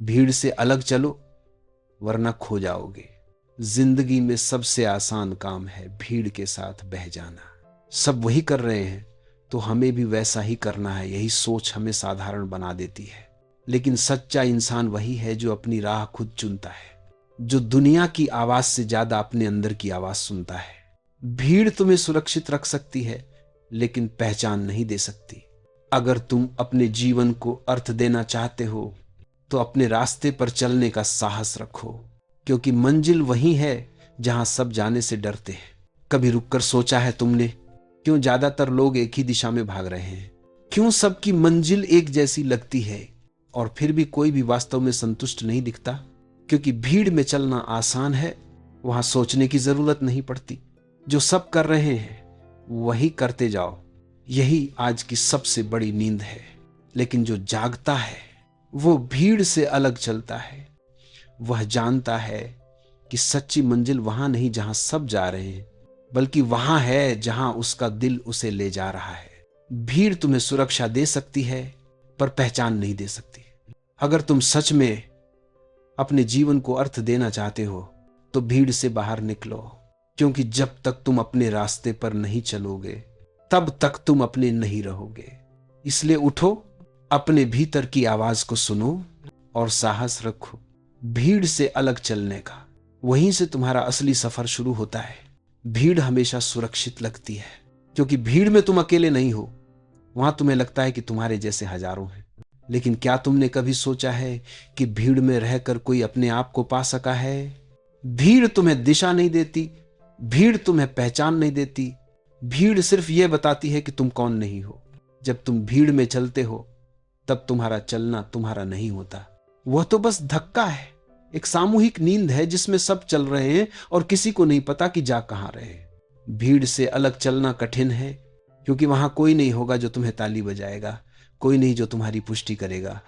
भीड़ से अलग चलो वरना खो जाओगे। जिंदगी में सबसे आसान काम है भीड़ के साथ बह जाना। सब वही कर रहे हैं तो हमें भी वैसा ही करना है, यही सोच हमें साधारण बना देती है। लेकिन सच्चा इंसान वही है जो अपनी राह खुद चुनता है, जो दुनिया की आवाज से ज्यादा अपने अंदर की आवाज सुनता है। भीड़ तुम्हें सुरक्षित रख सकती है लेकिन पहचान नहीं दे सकती। अगर तुम अपने जीवन को अर्थ देना चाहते हो तो अपने रास्ते पर चलने का साहस रखो, क्योंकि मंजिल वही है जहां सब जाने से डरते हैं। कभी रुककर सोचा है तुमने, क्यों ज्यादातर लोग एक ही दिशा में भाग रहे हैं? क्यों सबकी मंजिल एक जैसी लगती है और फिर भी कोई भी वास्तव में संतुष्ट नहीं दिखता? क्योंकि भीड़ में चलना आसान है, वहां सोचने की जरूरत नहीं पड़ती। जो सब कर रहे हैं वही करते जाओ, यही आज की सबसे बड़ी नींद है। लेकिन जो जागता है वो भीड़ से अलग चलता है। वह जानता है कि सच्ची मंजिल वहां नहीं जहां सब जा रहे हैं, बल्कि वहां है जहां उसका दिल उसे ले जा रहा है। भीड़ तुम्हें सुरक्षा दे सकती है पर पहचान नहीं दे सकती। अगर तुम सच में अपने जीवन को अर्थ देना चाहते हो तो भीड़ से बाहर निकलो, क्योंकि जब तक तुम अपने रास्ते पर नहीं चलोगे तब तक तुम अपने नहीं रहोगे। इसलिए उठो, अपने भीतर की आवाज को सुनो और साहस रखो भीड़ से अलग चलने का। वहीं से तुम्हारा असली सफर शुरू होता है। भीड़ हमेशा सुरक्षित लगती है क्योंकि भीड़ में तुम अकेले नहीं हो। वहां तुम्हें लगता है कि तुम्हारे जैसे हजारों हैं, लेकिन क्या तुमने कभी सोचा है कि भीड़ में रहकर कोई अपने आप को पा सका है? भीड़ तुम्हें दिशा नहीं देती, भीड़ तुम्हें पहचान नहीं देती। भीड़ सिर्फ यह बताती है कि तुम कौन नहीं हो। जब तुम भीड़ में चलते हो तब तुम्हारा चलना तुम्हारा नहीं होता, वह तो बस धक्का है, एक सामूहिक नींद है जिसमें सब चल रहे हैं और किसी को नहीं पता कि जा कहां रहे। भीड़ से अलग चलना कठिन है क्योंकि वहां कोई नहीं होगा जो तुम्हें ताली बजाएगा, कोई नहीं जो तुम्हारी पुष्टि करेगा।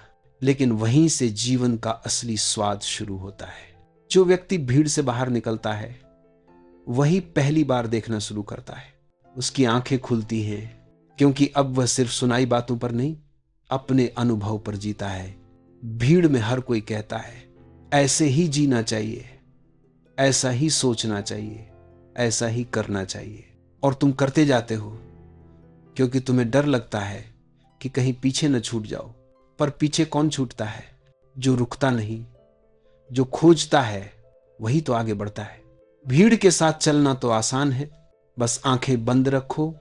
लेकिन वहीं से जीवन का असली स्वाद शुरू होता है। जो व्यक्ति भीड़ से बाहर निकलता है वही पहली बार देखना शुरू करता है। उसकी आंखें खुलती हैं क्योंकि अब वह सिर्फ सुनाई बातों पर नहीं, अपने अनुभव पर जीता है। भीड़ में हर कोई कहता है ऐसे ही जीना चाहिए, ऐसा ही सोचना चाहिए, ऐसा ही करना चाहिए, और तुम करते जाते हो क्योंकि तुम्हें डर लगता है कि कहीं पीछे न छूट जाओ। पर पीछे कौन छूटता है? जो रुकता नहीं, जो खोजता है वही तो आगे बढ़ता है। भीड़ के साथ चलना तो आसान है, बस आंखें बंद रखो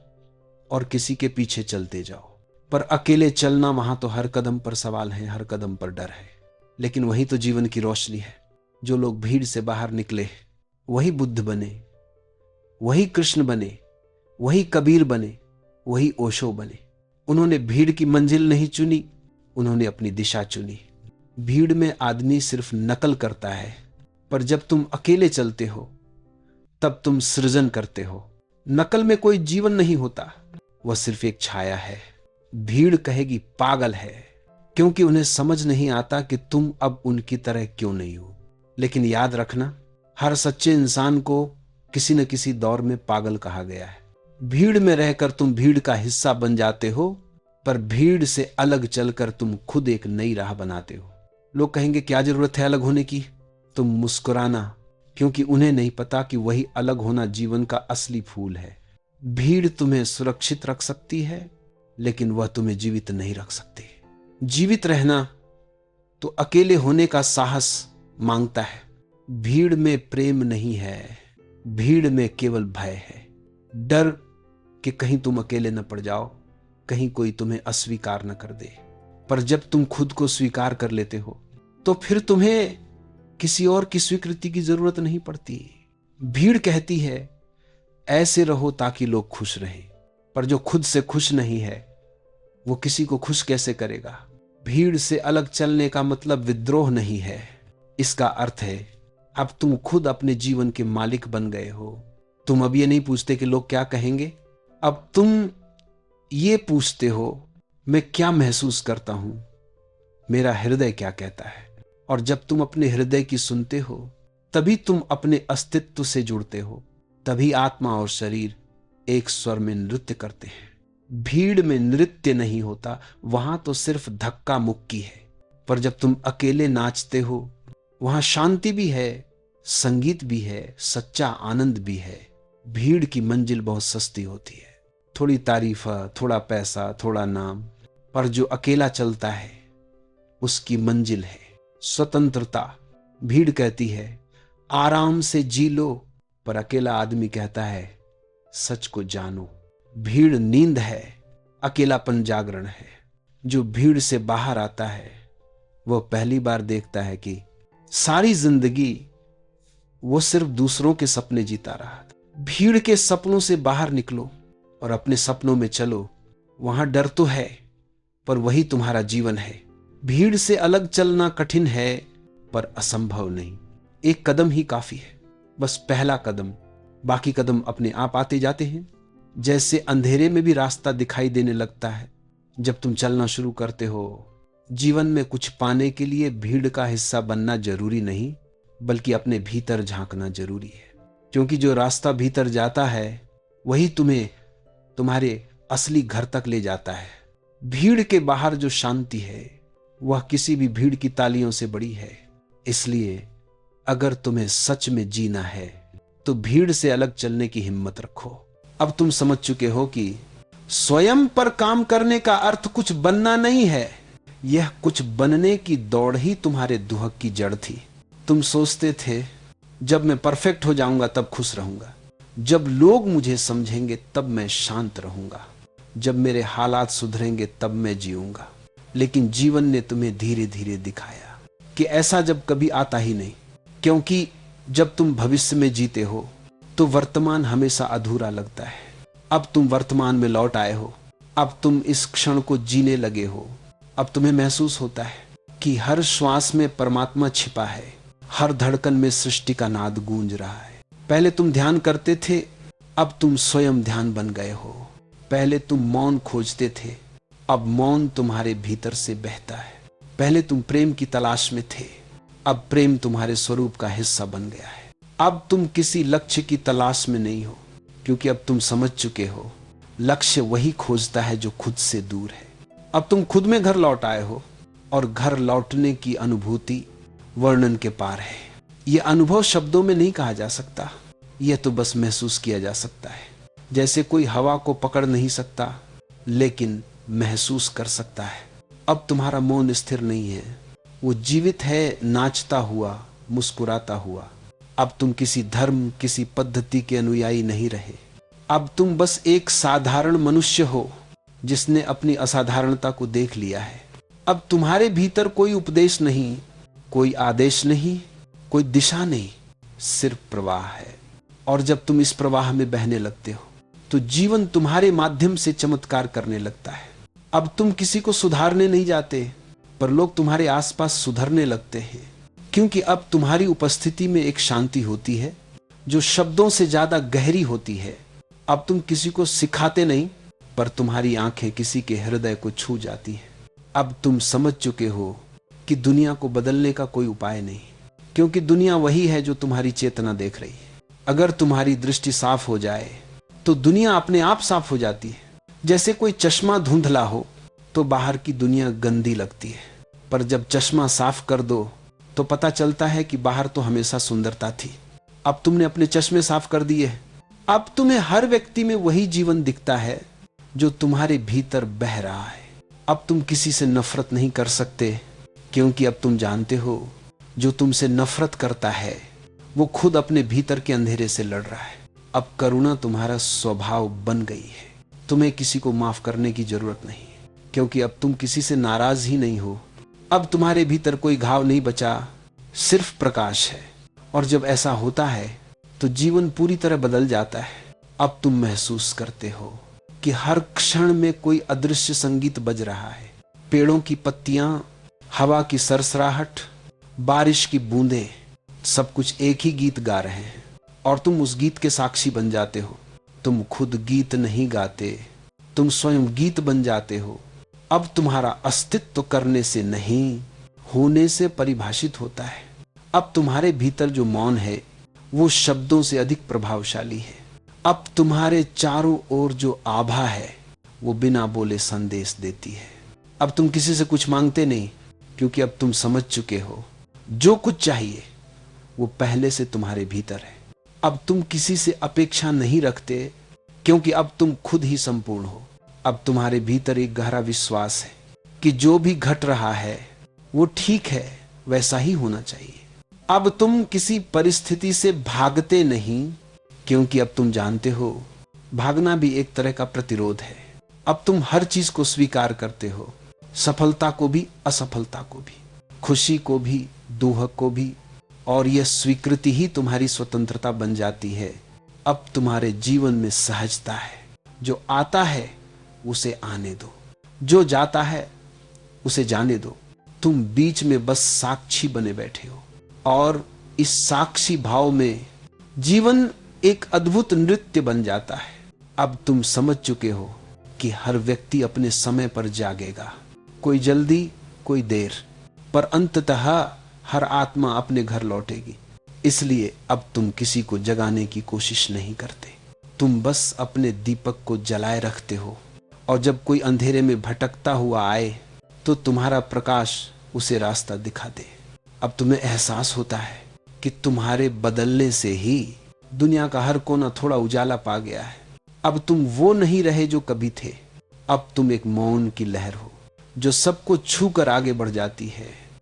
और किसी के पीछे चलते जाओ। पर अकेले चलना, वहां तो हर कदम पर सवाल है, हर कदम पर डर है। लेकिन वही तो जीवन की रोशनी है। जो लोग भीड़ से बाहर निकले वही बुद्ध बने, वही कृष्ण बने, वही कबीर बने, वही ओशो बने। उन्होंने भीड़ की मंजिल नहीं चुनी, उन्होंने अपनी दिशा चुनी। भीड़ में आदमी सिर्फ नकल करता है, पर जब तुम अकेले चलते हो तब तुम सृजन करते हो। नकल में कोई जीवन नहीं होता, वह सिर्फ एक छाया है। भीड़ कहेगी पागल है, क्योंकि उन्हें समझ नहीं आता कि तुम अब उनकी तरह क्यों नहीं हो। लेकिन याद रखना, हर सच्चे इंसान को किसी न किसी दौर में पागल कहा गया है। भीड़ में रहकर तुम भीड़ का हिस्सा बन जाते हो, पर भीड़ से अलग चलकर तुम खुद एक नई राह बनाते हो। लोग कहेंगे क्या जरूरत है अलग होने की? तुम मुस्कुराना, क्योंकि उन्हें नहीं पता कि वही अलग होना जीवन का असली फूल है। भीड़ तुम्हें सुरक्षित रख सकती है, लेकिन वह तुम्हें जीवित नहीं रख सकती। जीवित रहना तो अकेले होने का साहस मांगता है। भीड़ में प्रेम नहीं है, भीड़ में केवल भय है। डर कि कहीं तुम अकेले न पड़ जाओ, कहीं कोई तुम्हें अस्वीकार न कर दे। पर जब तुम खुद को स्वीकार कर लेते हो तो फिर तुम्हें किसी और की स्वीकृति की जरूरत नहीं पड़ती। भीड़ कहती है ऐसे रहो ताकि लोग खुश रहें, पर जो खुद से खुश नहीं है वो किसी को खुश कैसे करेगा? भीड़ से अलग चलने का मतलब विद्रोह नहीं है, इसका अर्थ है अब तुम खुद अपने जीवन के मालिक बन गए हो। तुम अब ये नहीं पूछते कि लोग क्या कहेंगे, अब तुम ये पूछते हो मैं क्या महसूस करता हूं, मेरा हृदय क्या कहता है। और जब तुम अपने हृदय की सुनते हो तभी तुम अपने अस्तित्व से जुड़ते हो, तभी आत्मा और शरीर एक स्वर में नृत्य करते हैं। भीड़ में नृत्य नहीं होता, वहां तो सिर्फ धक्का मुक्की है। पर जब तुम अकेले नाचते हो, वहां शांति भी है, संगीत भी है, सच्चा आनंद भी है। भीड़ की मंजिल बहुत सस्ती होती है, थोड़ी तारीफ, थोड़ा पैसा, थोड़ा नाम। पर जो अकेला चलता है उसकी मंजिल है स्वतंत्रता। भीड़ कहती है आराम से जी लो, पर अकेला आदमी कहता है सच को जानो। भीड़ नींद है, अकेलापन जागरण है। जो भीड़ से बाहर आता है वह पहली बार देखता है कि सारी जिंदगी वो सिर्फ दूसरों के सपने जीता रहा। भीड़ के सपनों से बाहर निकलो और अपने सपनों में चलो। वहां डर तो है, पर वही तुम्हारा जीवन है। भीड़ से अलग चलना कठिन है, पर असंभव नहीं। एक कदम ही काफी है, बस पहला कदम। बाकी कदम अपने आप आते जाते हैं। जैसे अंधेरे में भी रास्ता दिखाई देने लगता है जब तुम चलना शुरू करते हो। जीवन में कुछ पाने के लिए भीड़ का हिस्सा बनना जरूरी नहीं, बल्कि अपने भीतर झांकना जरूरी है। क्योंकि जो रास्ता भीतर जाता है वही तुम्हें तुम्हारे असली घर तक ले जाता है। भीड़ के बाहर जो शांति है वह किसी भी भीड़ की तालियों से बड़ी है। इसलिए अगर तुम्हें सच में जीना है तो भीड़ से अलग चलने की हिम्मत रखो। अब तुम समझ चुके हो कि स्वयं पर काम करने का अर्थ कुछ बनना नहीं है। यह कुछ बनने की दौड़ ही तुम्हारे दुहक की जड़ थी। तुम सोचते थे जब मैं परफेक्ट हो जाऊंगा तब खुश रहूंगा, जब लोग मुझे समझेंगे तब मैं शांत रहूंगा, जब मेरे हालात सुधरेंगे तब मैं जीऊंगा। लेकिन जीवन ने तुम्हें धीरे धीरे दिखाया कि ऐसा जब कभी आता ही नहीं। क्योंकि जब तुम भविष्य में जीते हो तो वर्तमान हमेशा अधूरा लगता है। अब तुम वर्तमान में लौट आए हो, अब तुम इस क्षण को जीने लगे हो। अब तुम्हें महसूस होता है कि हर श्वास में परमात्मा छिपा है, हर धड़कन में सृष्टि का नाद गूंज रहा है। पहले तुम ध्यान करते थे, अब तुम स्वयं ध्यान बन गए हो। पहले तुम मौन खोजते थे, अब मौन तुम्हारे भीतर से बहता है। पहले तुम प्रेम की तलाश में थे, अब प्रेम तुम्हारे स्वरूप का हिस्सा बन गया है। अब तुम किसी लक्ष्य की तलाश में नहीं हो, क्योंकि अब तुम समझ चुके हो लक्ष्य वही खोजता है जो खुद से दूर है। अब तुम खुद में घर लौट आए हो और घर लौटने की अनुभूति वर्णन के पार है। यह अनुभव शब्दों में नहीं कहा जा सकता, यह तो बस महसूस किया जा सकता है। जैसे कोई हवा को पकड़ नहीं सकता लेकिन महसूस कर सकता है। अब तुम्हारा मौन स्थिर नहीं है, वो जीवित है, नाचता हुआ, मुस्कुराता हुआ। अब तुम किसी धर्म, किसी पद्धति के अनुयायी नहीं रहे। अब तुम बस एक साधारण मनुष्य हो जिसने अपनी असाधारणता को देख लिया है। अब तुम्हारे भीतर कोई उपदेश नहीं, कोई आदेश नहीं, कोई दिशा नहीं, सिर्फ प्रवाह है। और जब तुम इस प्रवाह में बहने लगते हो तो जीवन तुम्हारे माध्यम से चमत्कार करने लगता है। अब तुम किसी को सुधारने नहीं जाते, पर लोग तुम्हारे आसपास सुधरने लगते हैं। क्योंकि अब तुम्हारी उपस्थिति में एक शांति होती है जो शब्दों से ज्यादा गहरी होती है। अब तुम किसी को सिखाते नहीं, पर तुम्हारी आंखें किसी के हृदय को छू जाती हैं। अब तुम समझ चुके हो कि दुनिया को बदलने का कोई उपाय नहीं, क्योंकि दुनिया वही है जो तुम्हारी चेतना देख रही है। अगर तुम्हारी दृष्टि साफ हो जाए तो दुनिया अपने आप साफ हो जाती है। जैसे कोई चश्मा धुंधला हो तो बाहर की दुनिया गंदी लगती है, पर जब चश्मा साफ कर दो तो पता चलता है कि बाहर तो हमेशा सुंदरता थी। अब तुमने अपने चश्मे साफ कर दिए, अब तुम्हें हर व्यक्ति में वही जीवन दिखता है जो तुम्हारे भीतर बह रहा है। अब तुम किसी से नफरत नहीं कर सकते, क्योंकि अब तुम जानते हो जो तुमसे नफरत करता है वो खुद अपने भीतर के अंधेरे से लड़ रहा है। अब करुणा तुम्हारा स्वभाव बन गई है। तुम्हें किसी को माफ करने की जरूरत नहीं, क्योंकि अब तुम किसी से नाराज ही नहीं हो। अब तुम्हारे भीतर कोई घाव नहीं बचा, सिर्फ प्रकाश है। और जब ऐसा होता है तो जीवन पूरी तरह बदल जाता है। अब तुम महसूस करते हो कि हर क्षण में कोई अदृश्य संगीत बज रहा है। पेड़ों की पत्तियां, हवा की सरसराहट, बारिश की बूंदें, सब कुछ एक ही गीत गा रहे हैं और तुम उस गीत के साक्षी बन जाते हो। तुम खुद गीत नहीं गाते, तुम स्वयं गीत बन जाते हो। अब तुम्हारा अस्तित्व करने से नहीं, होने से परिभाषित होता है। अब तुम्हारे भीतर जो मौन है वो शब्दों से अधिक प्रभावशाली है। अब तुम्हारे चारों ओर जो आभा है वो बिना बोले संदेश देती है। अब तुम किसी से कुछ मांगते नहीं, क्योंकि अब तुम समझ चुके हो जो कुछ चाहिए वो पहले से तुम्हारे भीतर है। अब तुम किसी से अपेक्षा नहीं रखते, क्योंकि अब तुम खुद ही संपूर्ण हो। अब तुम्हारे भीतर एक गहरा विश्वास है कि जो भी घट रहा है वो ठीक है, वैसा ही होना चाहिए। अब तुम किसी परिस्थिति से भागते नहीं, क्योंकि अब तुम जानते हो भागना भी एक तरह का प्रतिरोध है। अब तुम हर चीज को स्वीकार करते हो, सफलता को भी असफलता को भी, खुशी को भी दुख को भी, और यह स्वीकृति ही तुम्हारी स्वतंत्रता बन जाती है। अब तुम्हारे जीवन में सहजता है। जो आता है उसे आने दो, जो जाता है उसे जाने दो। तुम बीच में बस साक्षी बने बैठे हो, और इस साक्षी भाव में जीवन एक अद्भुत नृत्य बन जाता है। अब तुम समझ चुके हो कि हर व्यक्ति अपने समय पर जागेगा, कोई जल्दी कोई देर, पर अंततः हर आत्मा अपने घर लौटेगी। इसलिए अब तुम किसी को जगाने की कोशिश नहीं करते, तुम बस अपने दीपक को जलाए रखते हो, और जब कोई अंधेरे में भटकता हुआ आए तो तुम्हारा प्रकाश उसे रास्ता दिखा दे। अब तुम्हें एहसास होता है कि तुम्हारे बदलने से ही दुनिया का हर कोना थोड़ा उजाला पा गया है। अब तुम वो नहीं रहे जो कभी थे। अब तुम एक मौन की लहर हो जो सबको छू कर आगे बढ़ जाती है।